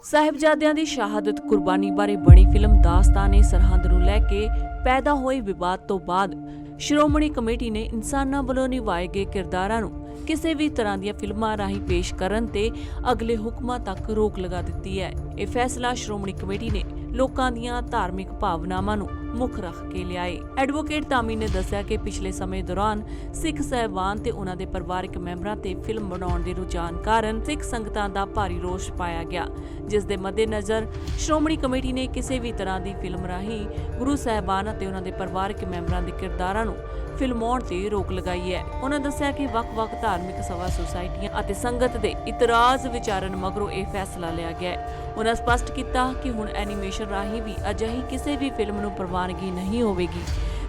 ਸਾਹਿਬਜ਼ਾਦਿਆਂ ਦੀ ਸ਼ਹਾਦਤ ਕੁਰਬਾਨੀ ਬਾਰੇ ਬਣੀ ਫਿਲਮ ਦਾਸਤਾਨ-ਏ-ਸਰਹੰਦ ਨੂੰ ਲੈ ਕੇ ਪੈਦਾ ਹੋਏ ਵਿਵਾਦ ਤੋਂ ਬਾਅਦ ਸ਼੍ਰੋਮਣੀ ਕਮੇਟੀ ਨੇ ਇਨਸਾਨਾਂ ਵੱਲੋਂ ਨਿਭਾਏ ਗਏ ਕਿਰਦਾਰਾਂ ਨੂੰ ਕਿਸੇ ਵੀ ਤਰ੍ਹਾਂ ਦੀਆਂ ਫਿਲਮਾਂ ਰਾਹੀਂ ਪੇਸ਼ ਕਰਨ ਤੇ ਅਗਲੇ ਹੁਕਮਾਂ ਤੱਕ ਰੋਕ ਲਗਾ ਦਿੱਤੀ ਹੈ। ਇਹ ਫੈਸਲਾ ਸ਼੍ਰੋਮਣੀ ਕਮੇਟੀ ਨੇ ਲੋਕਾਂ ਦੀਆਂ ਧਾਰਮਿਕ ਭਾਵਨਾਵਾਂ ਨੂੰ ਮੁੱਖ ਰੱਖ ਕੇ ਲਿਆ ਹੈ। ਐਡਵੋਕੇਟ ਧਾਮੀ ਨੇ ਦੱਸਿਆ ਕਿ ਪਿਛਲੇ ਸਮੇਂ ਦੌਰਾਨ ਸਿੱਖ ਸਹਿਬਾਨ ਤੇ ਉਹਨਾਂ ਦੇ ਪਰਿਵਾਰਕ ਮੈਂਬਰਾਂ ਤੇ ਫਿਲਮ ਬਣਾਉਣ ਦੇ ਰੁਝਾਨ ਕਾਰਨ ਸਿੱਖ ਸੰਗਤਾਂ ਦਾ ਭਾਰੀ ਰੋਸ ਪਾਇਆ ਗਿਆ, ਜਿਸ ਦੇ ਮੱਦੇਨਜ਼ਰ ਸ਼੍ਰੋਮਣੀ ਕਮੇਟੀ ਨੇ ਕਿਸੇ ਵੀ ਤਰ੍ਹਾਂ ਦੀ ਫਿਲਮ ਰਾਹੀਂ ਗੁਰੂ ਸਾਹਿਬਾਨ ਅਤੇ ਉਹਨਾਂ ਦੇ ਪਰਿਵਾਰਕ ਮੈਂਬਰਾਂ ਦੇ ਕਿਰਦਾਰਾਂ ਨੂੰ ਫਿਲਮਾਉਣ ਤੇ ਰੋਕ ਲਗਾਈ ਹੈ। ਉਹਨਾਂ ਦੱਸਿਆ ਕਿ ਵੱਖ-ਵੱਖ ਧਾਰਮਿਕ ਸਭਾ ਸੁਸਾਇਟੀਆਂ ਅਤੇ ਸੰਗਤ ਦੇ ਇਤਰਾਜ਼ ਵਿਚਾਰਨ ਮਗਰੋਂ ਇਹ ਫੈਸਲਾ ਲਿਆ ਗਿਆ ਹੈ। ਉਹਨਾਂ ਸਪਸ਼ਟ ਕੀਤਾ ਕਿ ਹੁਣ ਐਨੀਮੇਸ਼ਨ ਰਾਹੀਂ ਵੀ ਅਜਿਹੀ ਕਿਸੇ ਵੀ ਫਿਲਮ ਨੂੰ ਪ੍ਰਵਾਨਗੀ ਨਹੀਂ ਹੋਵੇਗੀ।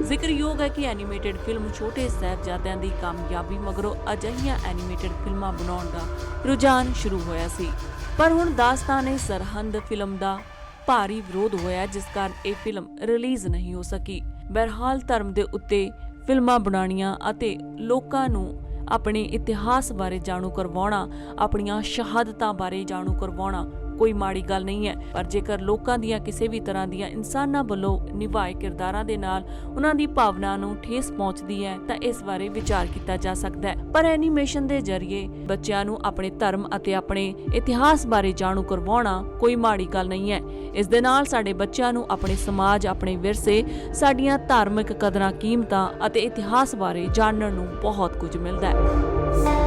ਜ਼ਿਕਰਯੋਗ ਹੈ ਕਿ ਐਨੀਮੇਟਡ ਫਿਲਮ ਛੋਟੇ ਸਾਹਿਬਜ਼ਾਦਿਆਂ ਦੀ ਕਾਮਯਾਬੀ ਮਗਰੋਂ ਅਜਿਹੀਆਂ ਐਨੀਮੇਟਡ ਫਿਲਮਾਂ ਬਣਾਉਣ ਦਾ ਰੁਝਾਨ ਸ਼ੁਰੂ ਹੋਇਆ ਸੀ, ਪਰ ਹੁਣ ਦਾਸਤਾਨ-ਏ-ਸਰਹੰਦ ਫਿਲਮ ਦਾ ਭਾਰੀ ਵਿਰੋਧ ਹੋਇਆ, ਜਿਸ ਕਾਰਨ ਇਹ ਫਿਲਮ ਰਿਲੀਜ਼ ਨਹੀਂ ਹੋ ਸਕੀ। ਬਹਰਹਾਲ ਧਰਮ ਦੇ ਉੱਤੇ ਫਿਲਮਾਂ ਬਣਾਉਣੀਆਂ ਅਤੇ ਲੋਕਾਂ ਨੂੰ ਆਪਣੇ ਇਤਿਹਾਸ ਬਾਰੇ ਜਾਣੂ ਕਰਵਾਉਣਾ, ਆਪਣੀਆਂ ਸ਼ਹਾਦਤਾਂ ਬਾਰੇ ਜਾਣੂ ਕਰਵਾਉਣਾ ਕੋਈ ਮਾੜੀ ਗੱਲ ਨਹੀਂ ਹੈ, ਪਰ ਜੇਕਰ ਲੋਕਾਂ ਦੀਆਂ ਕਿਸੇ ਵੀ ਤਰ੍ਹਾਂ ਦੀਆਂ ਇਨਸਾਨਾਂ ਵੱਲੋਂ ਨਿਭਾਏ ਕਿਰਦਾਰਾਂ ਦੇ ਨਾਲ ਉਹਨਾਂ ਦੀ ਭਾਵਨਾ ਨੂੰ ਠੇਸ ਪਹੁੰਚਦੀ ਹੈ ਤਾਂ ਇਸ ਬਾਰੇ ਵਿਚਾਰ ਕੀਤਾ ਜਾ ਸਕਦਾ ਹੈ। ਪਰ ਐਨੀਮੇਸ਼ਨ ਦੇ ਜ਼ਰੀਏ ਬੱਚਿਆਂ ਨੂੰ ਆਪਣੇ ਧਰਮ ਅਤੇ ਆਪਣੇ ਇਤਿਹਾਸ ਬਾਰੇ ਜਾਣੂ ਕਰਵਾਉਣਾ ਕੋਈ ਮਾੜੀ ਗੱਲ ਨਹੀਂ ਹੈ। ਇਸ ਦੇ ਨਾਲ ਸਾਡੇ ਬੱਚਿਆਂ ਨੂੰ ਆਪਣੇ ਸਮਾਜ, ਆਪਣੇ ਵਿਰਸੇ, ਸਾਡੀਆਂ ਧਾਰਮਿਕ ਕਦਰਾਂ ਕੀਮਤਾਂ ਅਤੇ ਇਤਿਹਾਸ ਬਾਰੇ ਜਾਣਨ ਨੂੰ ਬਹੁਤ ਕੁਝ ਮਿਲਦਾ ਹੈ।